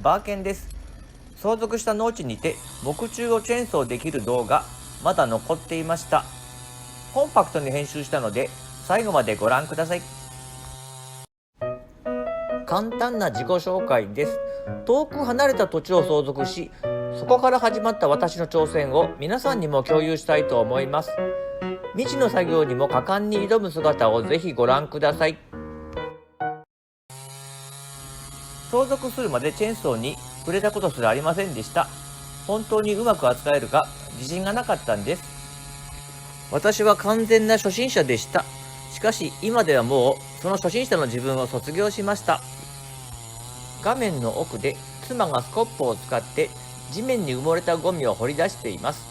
バーケンです。相続した農地にて木柱をチェーンソーできる動画、まだ残っていました。コンパクトに編集したので最後までご覧ください。簡単な自己紹介です。遠く離れた土地を相続し、そこから始まった私の挑戦を皆さんにも共有したいと思います。未知の作業にも果敢に挑む姿をぜひご覧ください。相続するまでチェーンソーに触れたことすらありませんでした。本当にうまく扱えるか自信がなかったんです。私は完全な初心者でした。しかし今ではもうその初心者の自分を卒業しました。画面の奥で妻がスコップを使って地面に埋もれたゴミを掘り出しています。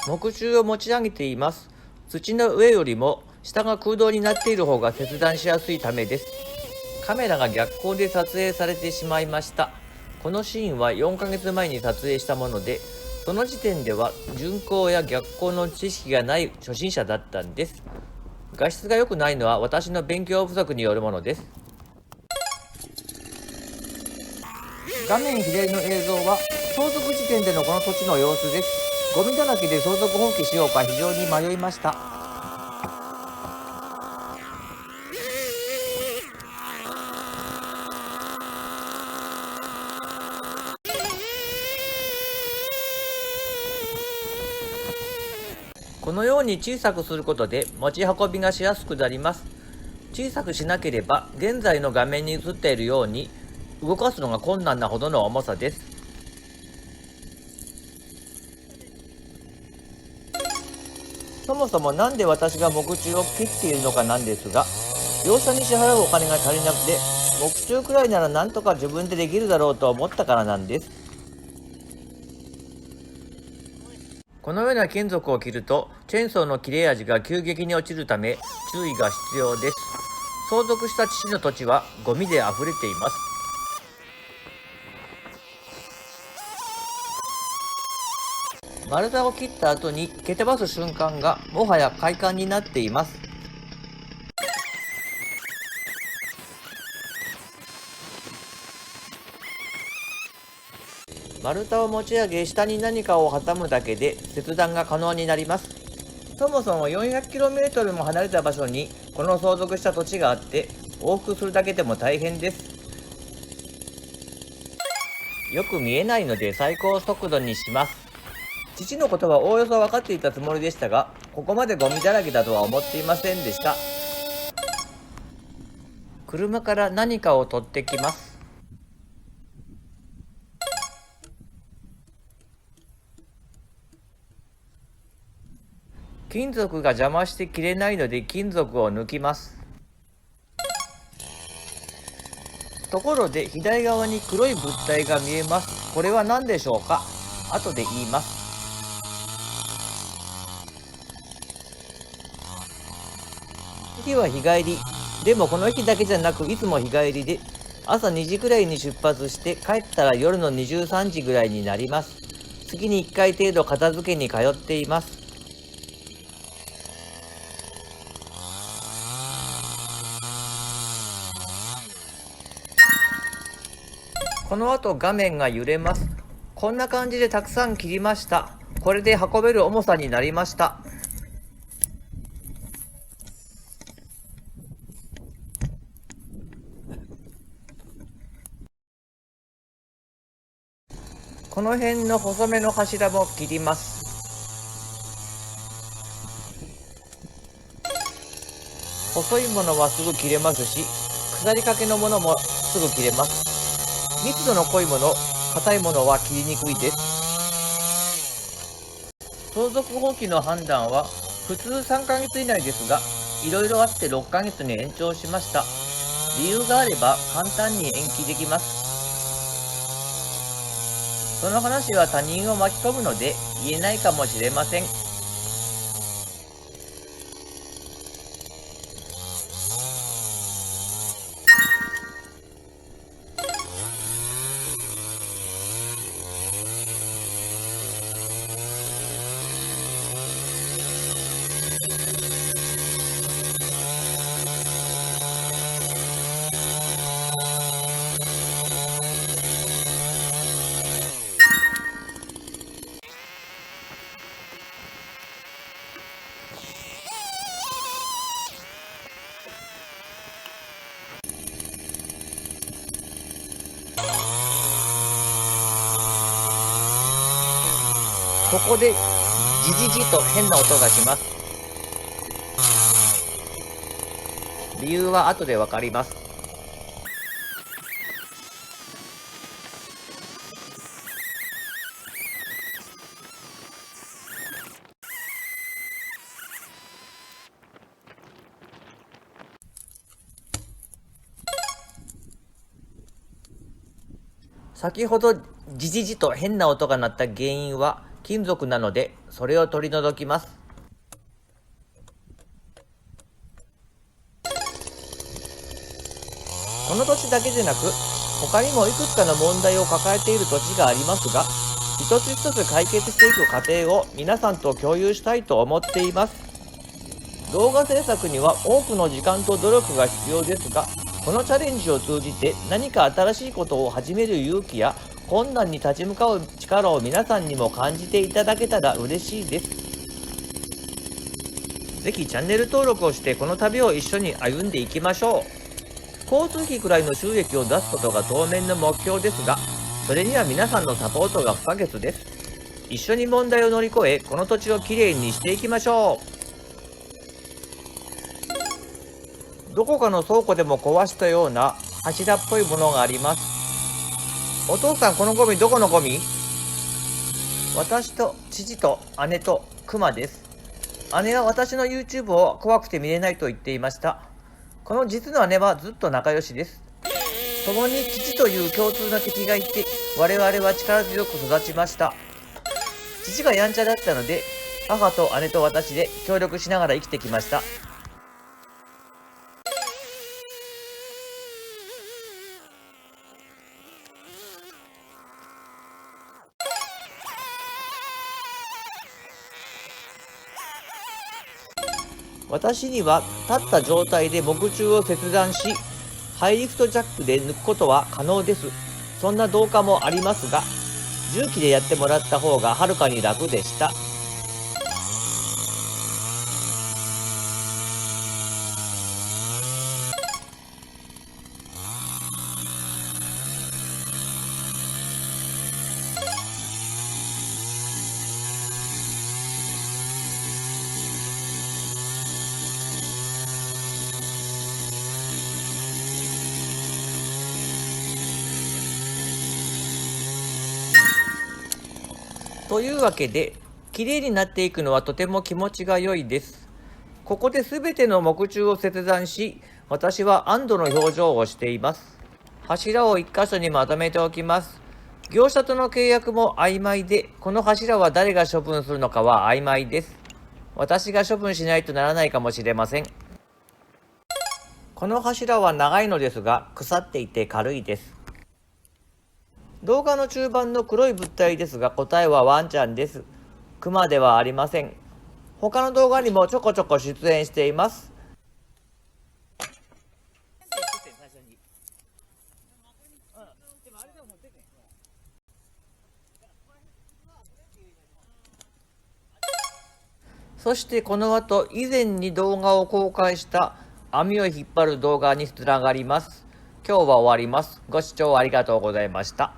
木柱を持ち上げています。土の上よりも下が空洞になっている方が切断しやすいためです。カメラが逆光で撮影されてしまいました。このシーンは4ヶ月前に撮影したもので、その時点では順光や逆光の知識がない初心者だったんです。画質が良くないのは私の勉強不足によるものです。画面左の映像は相続時点でのこの土地の様子です。ゴミだらけで相続放棄しようか非常に迷いました。このように小さくすることで持ち運びがしやすくなります。小さくしなければ現在の画面に映っているように動かすのが困難なほどの重さです。そもそもなんで私が木柱を切っているのかなんですが、業者に支払うお金が足りなくて、木柱くらいならなんとか自分でできるだろうと思ったからなんです。このような金属を切るとチェーンソーの切れ味が急激に落ちるため注意が必要です。相続した父の土地はゴミで溢れています。丸太を切った後に蹴飛ばす瞬間がもはや快感になっています。丸太を持ち上げ下に何かを挟むだけで切断が可能になります。そもそも 400km も離れた場所にこの相続した土地があって往復するだけでも大変です。よく見えないので最高速度にします。父のことはおおよそ分かっていたつもりでしたが、ここまでゴミだらけだとは思っていませんでした。車から何かを取ってきます。金属が邪魔して切れないので金属を抜きます。ところで左側に黒い物体が見えます。これは何でしょうか？後で言います。日は日帰り。でもこの日だけじゃなくいつも日帰りで、朝2時くらいに出発して帰ったら夜の23時ぐらいになります。月に1回程度片付けに通っています。この後画面が揺れます。こんな感じでたくさん切りました。これで運べる重さになりました。この辺の細めの柱も切ります。細いものはすぐ切れますし、腐りかけのものもすぐ切れます。密度の濃いもの、硬いものは切りにくいです。相続放棄の判断は普通3ヶ月以内ですが、いろいろあって6ヶ月に延長しました。理由があれば簡単に延期できます。その話は他人を巻き込むので言えないかもしれません。ここでジジジと変な音がします。理由は後でわかります。先ほどジジジと変な音が鳴った原因は金属なので、それを取り除きます。この土地だけでなく、他にもいくつかの問題を抱えている土地がありますが、一つ一つ解決していく過程を皆さんと共有したいと思っています。動画制作には多くの時間と努力が必要ですが、このチャレンジを通じて何か新しいことを始める勇気や困難に立ち向かう力を皆さんにも感じていただけたら嬉しいです。ぜひチャンネル登録をしてこの旅を一緒に歩んでいきましょう。交通費くらいの収益を出すことが当面の目標ですが、それには皆さんのサポートが不可欠です。一緒に問題を乗り越え、この土地をきれいにしていきましょう。どこかの倉庫でも壊したような柱っぽいものがあります。お父さん、このゴミどこのゴミ？私と父と姉とクマです。姉は私の YouTube を怖くて見れないと言っていました。この実の姉はずっと仲良しです。共に父という共通の敵がいて、我々は力強く育ちました。父がやんちゃだったので、母と姉と私で協力しながら生きてきました。私には立った状態で木柱を切断し、ハイリフトジャックで抜くことは可能です。そんな動画もありますが、重機でやってもらった方がはるかに楽でした。というわけで、綺麗になっていくのはとても気持ちが良いです。ここで全ての木柱を切断し、私は安堵の表情をしています。柱を一箇所にまとめておきます。業者との契約も曖昧で、この柱は誰が処分するのかは曖昧です。私が処分しないとならないかもしれません。この柱は長いのですが、腐っていて軽いです。動画の中盤の黒い物体ですが、答えはワンちゃんです。クマではありません。他の動画にもちょこちょこ出演しています。そしてこの後、以前に動画を公開した網を引っ張る動画につながります。今日は終わります。ご視聴ありがとうございました。